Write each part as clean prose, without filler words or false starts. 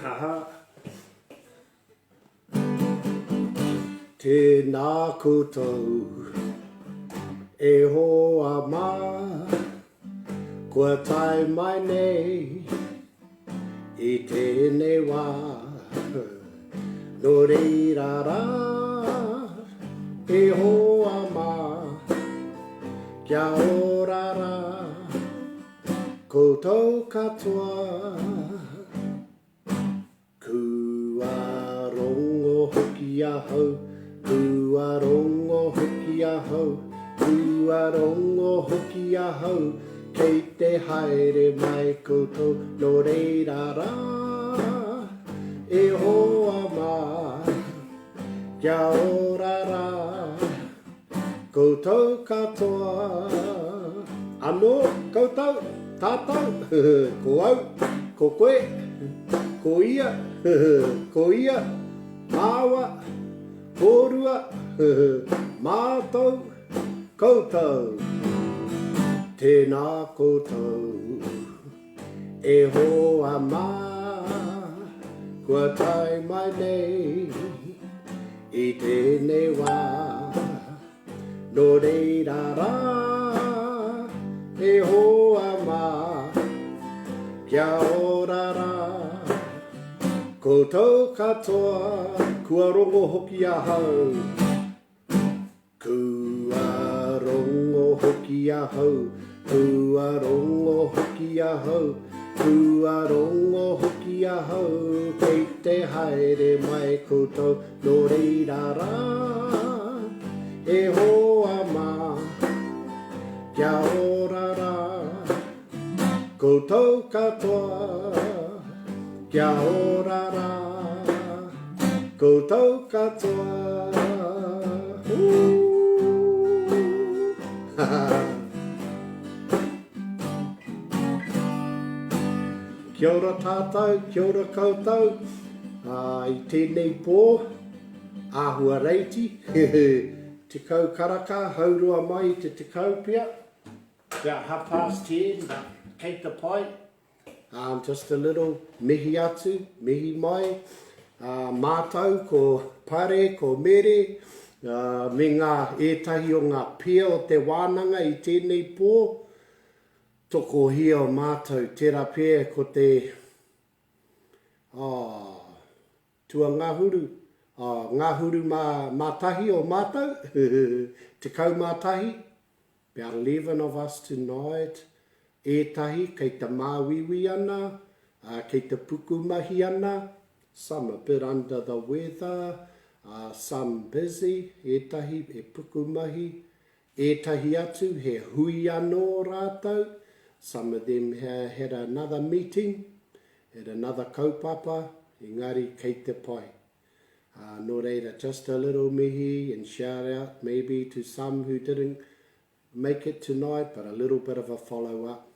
Aha. Tēnā koutou, e hoa mā, kua tai mai nei, I tēnei wā. No reira rā, e hoa mā, kia ora rā, koutou katoa. Kua rongo hoki ahau, kua rongo hoki ahau, kua rongo hoki ahau, kei te haere mai koutou no reira rā, e hoa mā, kia ora rā, koutou katoa. Anō, koutou, tātou, ko au, ko koe, ko ia, ko ia, māua, kōrua, mātou, koutou. Tēnā koutou, e hoa mā, kua tai mai nei, I tēnei wā. No reira rā, e hoa mā, kia ora rā, koutou katoa, kua rongo hoki ahau. Kua rongo hoki ahau, kua rongo hoki ahau, kua rongo hoki ahau, kei te haere mai koutou no reira rā, e hoa mā, kia ora rā, koutou katoa, kia ora rā, koutou katoa. Kia ora tātou, kia ora koutou, I tēnei pō, āhua reiti, tekau karaka, haurua mai I te tekau pia, about 10:30, but kei te pai, just a little mihi atu, mihi mai, mātou ko pare, ko mere, me ngā ētahi o ngā pia o te wānanga I tēnei pō, toko hia o mātou, tērā pēr ko te tua ngahuru, ngahuru mātahi o mātou, te kau mātahi, about 11 of us tonight, ētahi kei te māwiwi ana, kei te pukumahi ana, some a bit under the weather, some busy, ētahi e pukumahi, ētahi atu he hui anō rātou, some of them had another meeting, had another kaupapa, engari kei te pai. No reira, just a little mihi and shout out maybe to some who didn't make it tonight, but a little bit of a follow-up.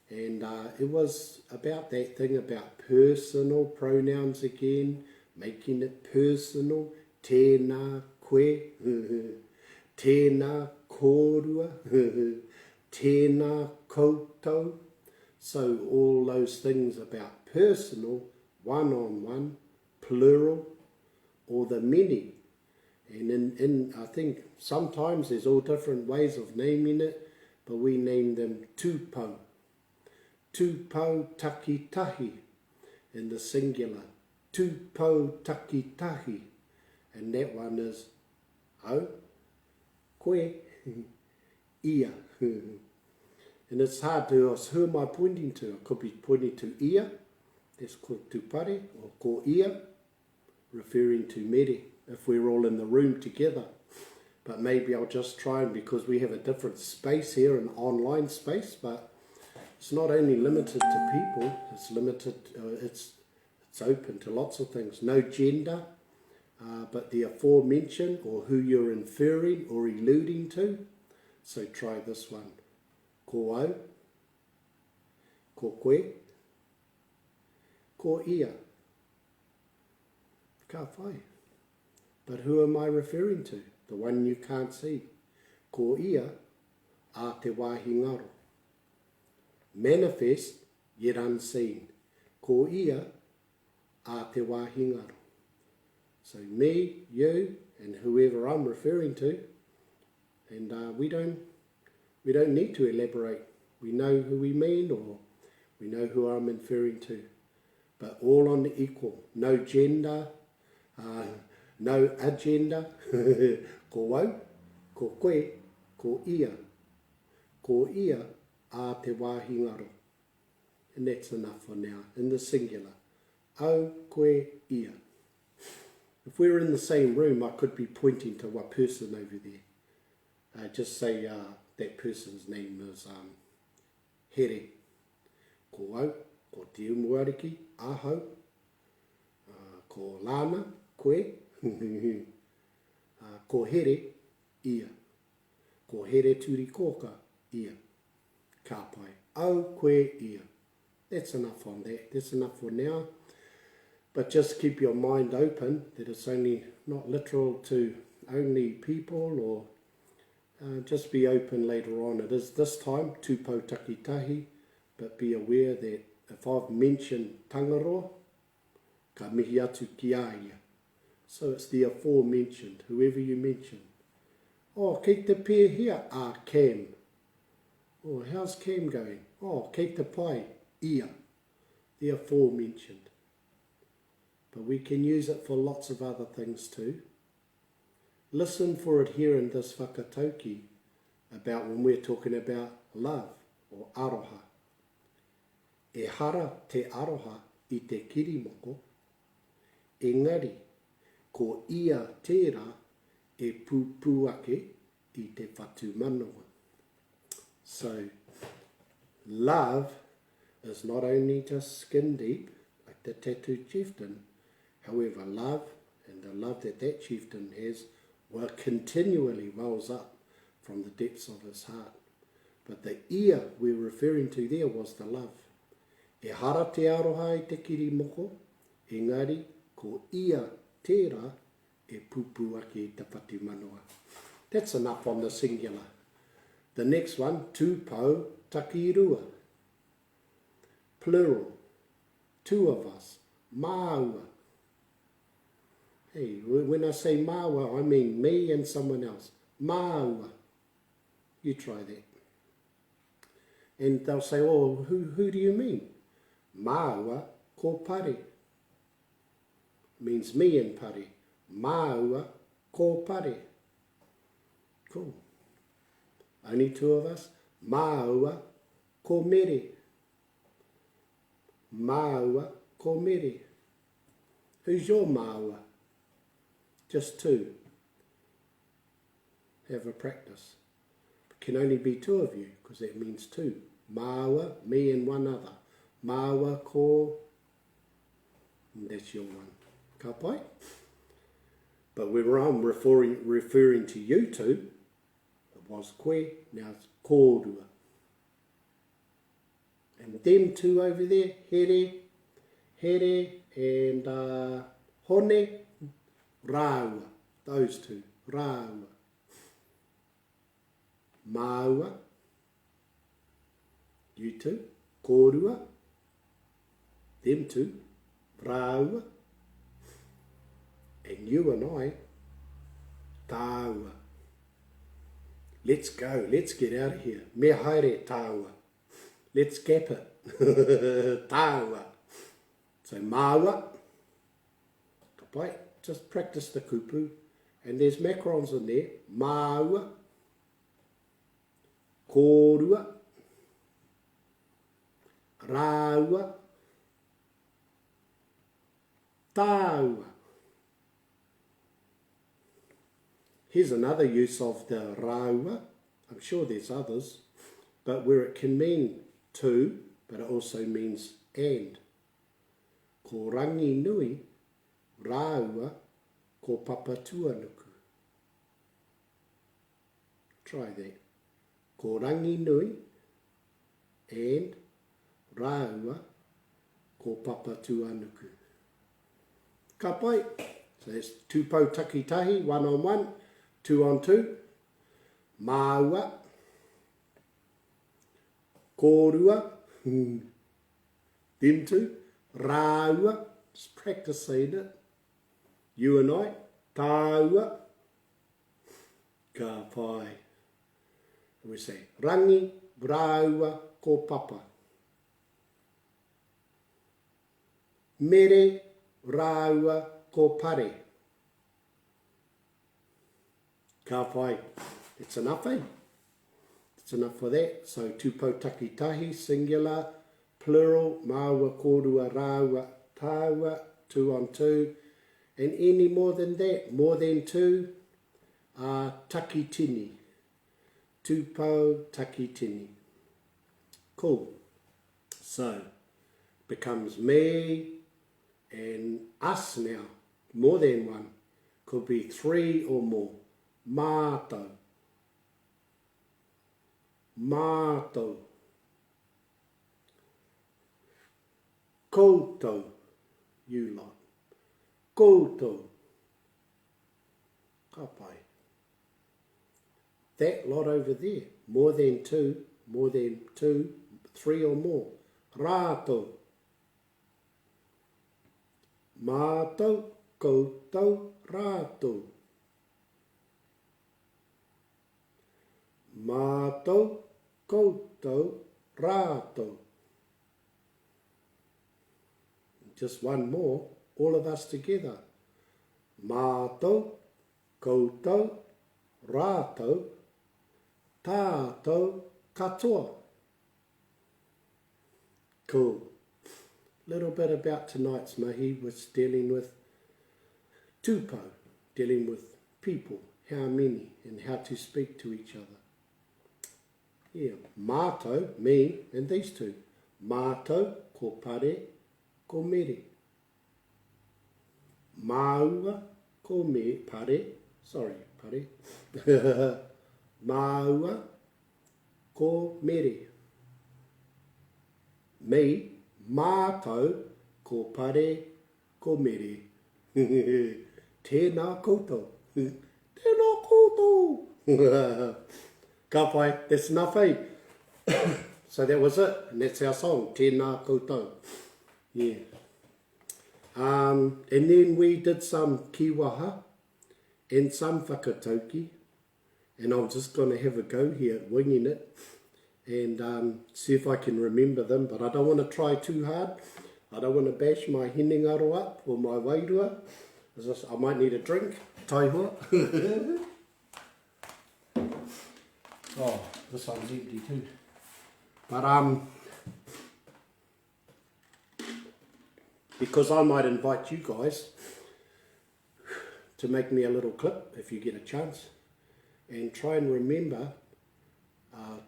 And it was about that thing about personal pronouns again, making it personal, tēnā koe, tēnā kōrua, tēnā koutou. So all those things about personal, one-on-one, plural, or the many. And I think sometimes there's all different ways of naming it, but we name them tūpou. Tūpou takitahi in the singular. Tūpou takitahi. And that one is au, koe, ia. And it's hard to ask, who am I pointing to? I could be pointing to ia, that's called tūpare, or ko ia, referring to mere, if we're all in the room together. But maybe I'll just try, and because we have a different space here, an online space, but it's not only limited to people, it's limited, it's open to lots of things. No gender, but the aforementioned, or who you're inferring or alluding to. So try this one. Ko au, ko koe, ko ia. Ka whai. But who am I referring to? The one you can't see. Ko ia, a te wāhi ngaro. Manifest, yet unseen. Ko ia, a te wāhingaro. So me, you, and whoever I'm referring to, and we don't need to elaborate. We know who we mean, or we know who I'm referring to. But all on the equal. No gender, no agenda. Ko wau, ko koe, ko ia. Ko ia a te wāhingaro. And that's enough for now, in the singular. Au koe ia. If we were in the same room, I could be pointing to one person over there. Just say that person's name is Here. Ko au, ko te umuariki, ahau. Ko lana, koe. Ko here, ia. Ko here turikoka, ia. Ka pai, au koe ia. That's enough on that. That's enough for now. But just keep your mind open that it's only not literal to only people, or just be open later on. It is this time, Tūpou takitahi, but be aware that if I've mentioned tangaroa, ka mihi atu ki a ia. So it's the aforementioned, whoever you mention. Oh, kei te pē here, Cam. Oh, how's Cam going? Oh, kei te pai, ia. The aforementioned. But we can use it for lots of other things too. Listen for it here in this whakatauki about when we're talking about love or aroha. E hara te aroha I te kirimoko, engari ko ia tērā e pūpū ake I te whatu manawa. So, love is not only just skin deep, like the tattooed chieftain. However, love, and the love that that chieftain has, will continually wells up from the depths of his heart. But the ia we're referring to there was the love. E hara te aroha I te kirimoko, engari ko ia tērā e pūpū ake I te whatu manawa. That's enough on the singular. The next one, tūpou takirua. Plural, two of us, māua. Hey, when I say māua, I mean me and someone else. Māua. You try that. And they'll say, oh, who do you mean? Māua ko pare. Means me and pare. Māua ko pare. Cool. Only two of us. Māua ko mere. Māua ko mere. Who's your māua? Just two. Have a practice. It can only be two of you, because that means two. Māua, me and one other. Māua ko, and that's your one. Ka pai? But when I'm referring to you two, it was koe, now it's kōrua. And them two over there, here and hone, rāua. Those two, rāua. Māua, you two, kōrua, them two, rāua, and you and I, tāua. Let's go, let's get out of here. Me haere tāua. Let's gap it. Tāua. So māua, ka pai, just practice the kupu. And there's macrons in there. Māua, kōrua, rāua, tāua. Here's another use of the rāua. I'm sure there's others, but where it can mean two, but it also means and. Ko rangi nui, rāua, ko papatua nuku. Try that. Ko rangi nui, and rāua, ko papatua nuku. Ka pai. So that's tūpou takitahi, 1-on-1, 2-on-2. Māua, kōrua, them two. Rāua, Just practice saying it. You and I, tāua, ka pai. And we say, rangi, rāua, ko papa. Mere, rāua, ko pare. Ka pai. It's enough, eh? It's enough for that. So, tūpou takitahi, singular, plural, māua, kōrua, rāua, tāua, 2 on 2. And any more than that, more than 2, takitini. Tūpou takitini. Cool. So, becomes me and us now. More than 1. Could be 3 or more. Mātou. Mātou. Koutou. You lot. Koutou. Ka pai. That lot over there. More than 2. More than 2. 3 or more. Rātou. Mātou. Koutou. Rātou. Mātou. Koutou. Rātou. Just one more. All of us together. Mātou, koutou, rātou, tātou, katoa. Cool. Little bit about tonight's mahi was dealing with tūpou, dealing with people, how many, and how to speak to each other. Yeah, mātou, me, and these two. Mātou, ko pare, ko mere. Māua, ko me, pare, sorry, pare. Māua, ko mere. Me, mātou, ko pare, ko mere. Tēnā koutou. Tēnā koutou. Ka pai, that's enough, eh? So that was it, and that's our song, Tēnā koutou. Yeah. And then we did some kiwaha and some whakatauki, and I'm just going to have a go here at winging it and see if I can remember them, but I don't want to try too hard. I don't want to bash my hinengaro up or my wairua. I might need a drink. Taihua. Oh, this one's empty too. But because I might invite you guys to make me a little clip if you get a chance, and try and remember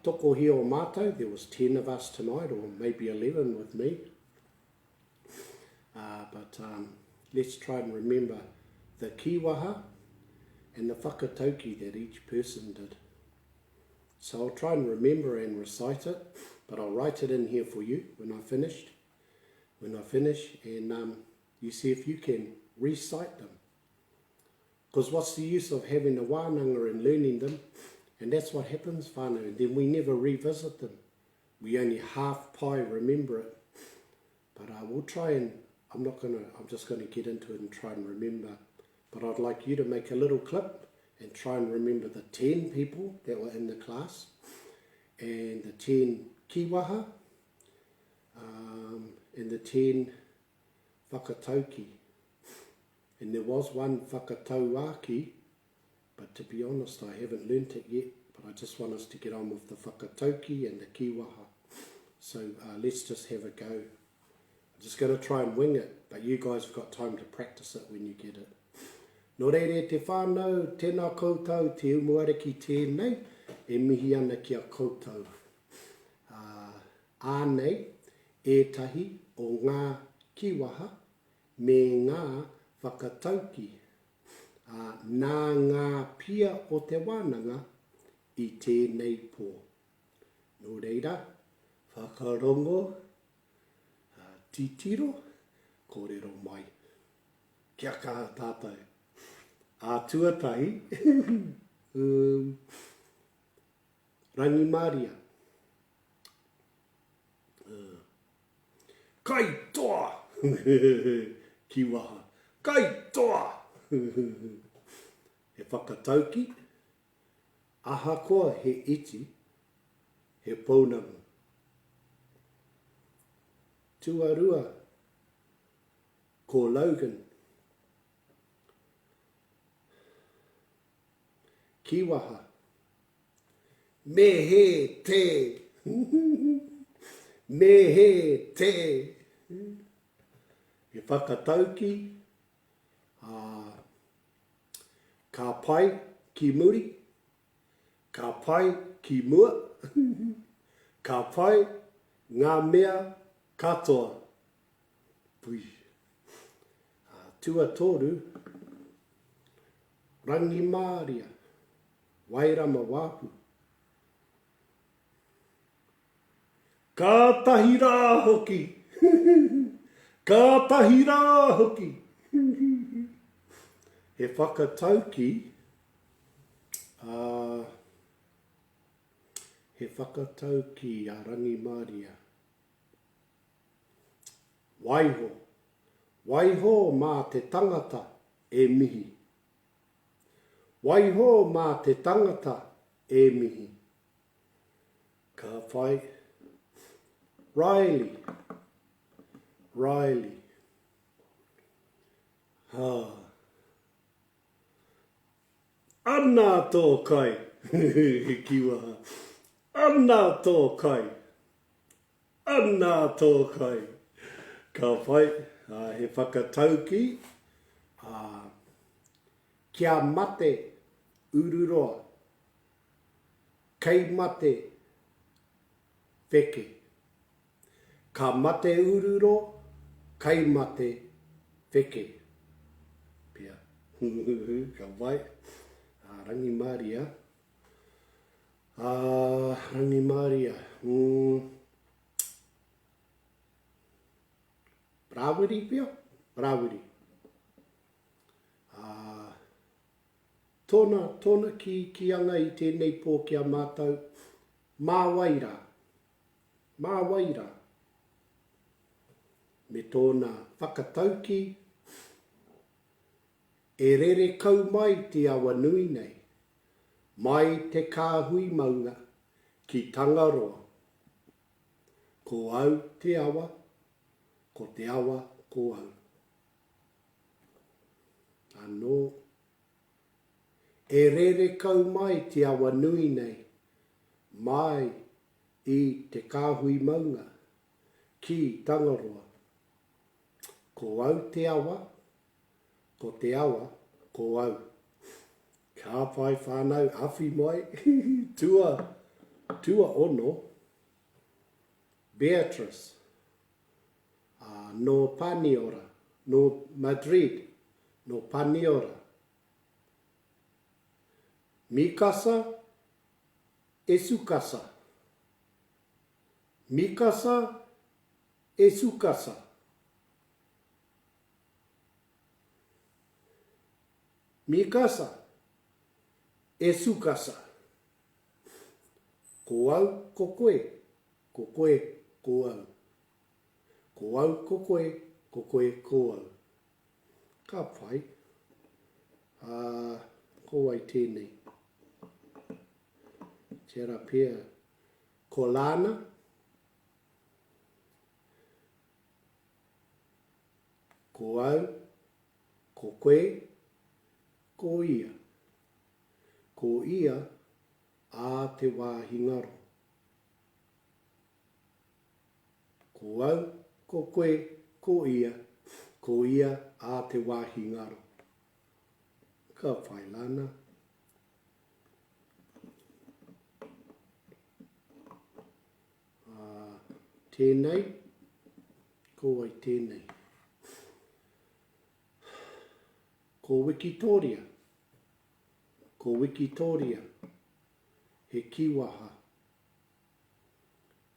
toko hi o mātou. There was 10 of us tonight, or maybe 11 with me, but let's try and remember the kiwaha and the whakatauki that each person did. So I'll try and remember and recite it, but I'll write it in here for you when I finish, and you see if you can recite them. Because what's the use of having a wānanga and learning them, and that's what happens, whānau, and then we never revisit them. We only half pie remember it. But we'll try and, I'm just going to get into it and try and remember. But I'd like you to make a little clip and try and remember the 10 people that were in the class, and the 10 kiwaha, and the 10 whakatauki. And there was one whakatauaki, but to be honest, I haven't learnt it yet, but I just want us to get on with the whakatauki and the kiwaha. So let's just have a go. I'm just going to try and wing it, but you guys have got time to practice it when you get it. Nō reire te whānau, tēnā koutou, te umuare ki tēnei, e mihi ana ki a koutou. Ānei, ētahi o ngā kiwaha, me ngā whakatauki, nā ngā pia o te wānanga i tēnei pō. Nō reira, whakarongo, titiro, kōrero mai. Kia kaha tātou. Tuatahi, rangi Māria. Kai toa! ki waha. Kai toa! He whakatauki, ahakoa he iti, he pounamu. Tuarua, ko Logan. Ki waha. Me he te. Me he te. He whakatauki, ka pai ki muri, ka pai ki mua, ka pai ngā mea katoa. Pui. Tua tōru, rangi māria, wairama wāpu. Kātahi rā hoki. Kātahi rā hoki. He whakatauki, he whakatauki a rangi māria. Waiho. Waiho mā te tangata e mihi. Waiho mā te tangata e mihi. Ka whai. Riley. Riley. Ha. Anā tō kai. Ki waha. Anā tō kai. Anā tō kai. Ka whai. He whakatauki. Kia mate ururoa. Kei mate wheke. Ka mate ururo, kei mate wheke. Pia. Ka vai. Rangi Māria. Rangi Māria. Prawiri pia? Prawiri. Tōna ki anga i tēnei pō kia mātou. Mā waira. Mā waira. Me tōna whakatauki, e rere kau mai te awa nui nei, mai te kāhui maunga ki Tangaroa. Ko au te awa, ko te awa ko au. Anō, e rere kau mai te awa nui nei, mai i te kāhui maunga ki Tangaroa. Ko au te awa, ko te awa, ko au. Ka pai whānau, awhi mai, tua ono, Beatrice, no Paniora, no Madrid, no Paniora. Mikasa, Esukasa. Mikasa, Esukasa. Mikasa, Esukasa. Ko au, ko koe, ko koe, ko au. Ko au, ko koe, ko koe, ko au. Ka pai. Ko ai tēnei. Tera pia. Ko lana. Ko au, ko koe, ko ia. Ko ia a te wāhi ngaro. Ko au, ko koe, ko ia a te wāhi ngaro. Ka whai lana. Tēnei, ko ai tēnei. Ko Wikitoria. Ko Wikitoria. He kiwaha.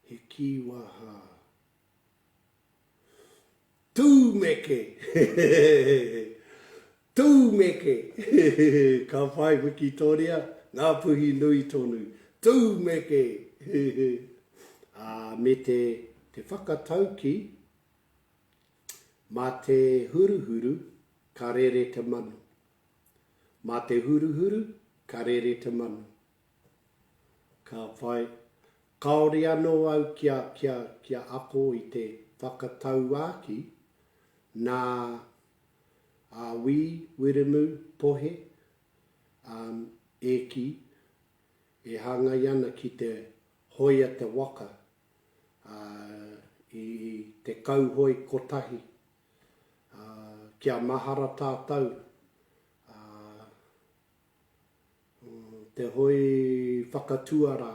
He kiwaha. Tūmeke. Tūmeke. Ka whai Wikitoria. Ngā puhi nui tonu. Tūmeke. Me te whakatauki. Mā te huruhuru, ka rere te manu. Mā te huruhuru, ka rere te manu. Ka whai, kaore anō au kia ako i te whakatau āki, nā wiremu pohe, eki, e hangai ana ki te hoia te waka, i te kauhoi kotahi, kia mahara tātou, te hoi whakatuara,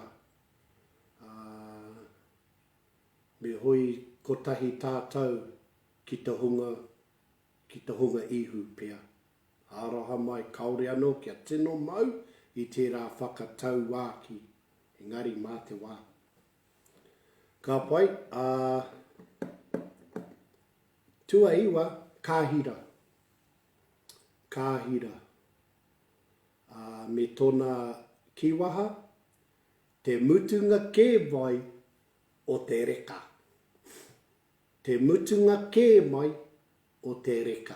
me hoi kotahi tātou ki te hunga ihu pia. Araha mai kaore anō kia tino mau i tērā whakatau wāki, engari mā te wā. Ka pai, tua iwa, kāhira. Kāhira. Me tōna kiwaha, te mutunga kē mai o te reka. Te mutunga kē mai o te reka.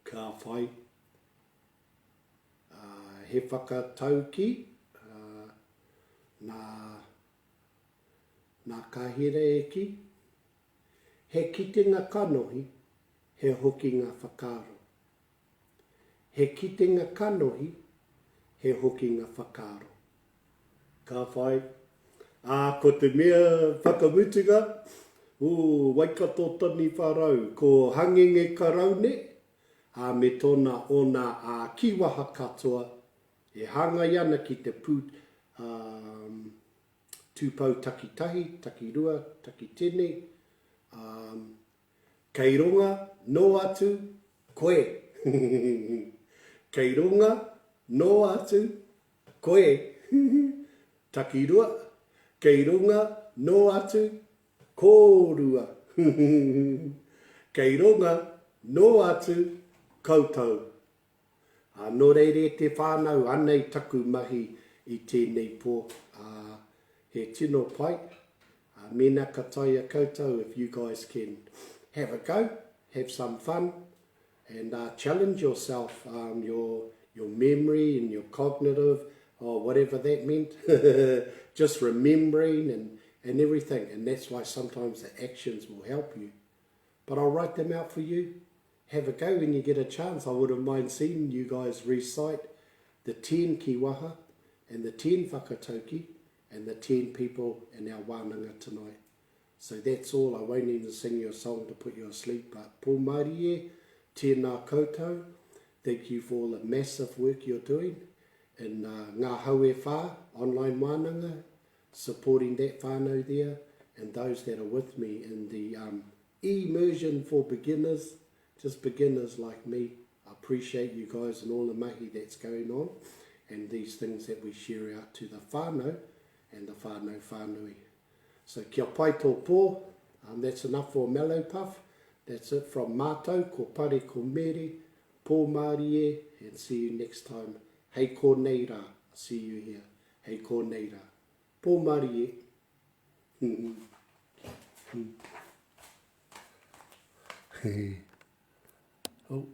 Ka whai, he whakatauki, nā kāhira eki, he kitenga kanohi, he hokinga whakaro. He kitenga kanohi, he hokinga whakaro. Ka whai, ko te mea whakamutunga, waikato tani wharau, ko hangenge karaune, me tōna ona kiwaha katoa, e hangai ana ki te Tūpou takitahi, takirua, takitini, kei runga, no atu, koe. Kei runga, no atu, koe. Takirua, kei runga, no atu, kōrua. Kei runga, no atu, koutou. Nō reire te whānau anei taku mahi i tēnei pō. He tino pai. Mena kataia koutou, if you guys can have a go, have some fun, and challenge yourself, your memory and your cognitive, or whatever that meant. Just remembering and everything. And that's why sometimes the actions will help you. But I'll write them out for you. Have a go when you get a chance. I wouldn't mind seeing you guys recite the 10 kiwaha and the 10 whakatauki and the 10 people in our wānanga tonight. So that's all. I won't even sing you a song to put you asleep, but pō marie, tēnā koutou. Thank you for all the massive work you're doing. And ngā haue whā, online wānanga, supporting that whānau there, and those that are with me in the immersion for beginners, just beginners like me. I appreciate you guys and all the mahi that's going on, and these things that we share out to the whānau and the whānau whānui. So kia pai tō pō, that's enough for Mellow Puff. That's it from mātou, ko pare ko mere, pō marie, and see you next time. Hei ko nei rā, see you here. Hei ko nei rā, pō marie. Oh.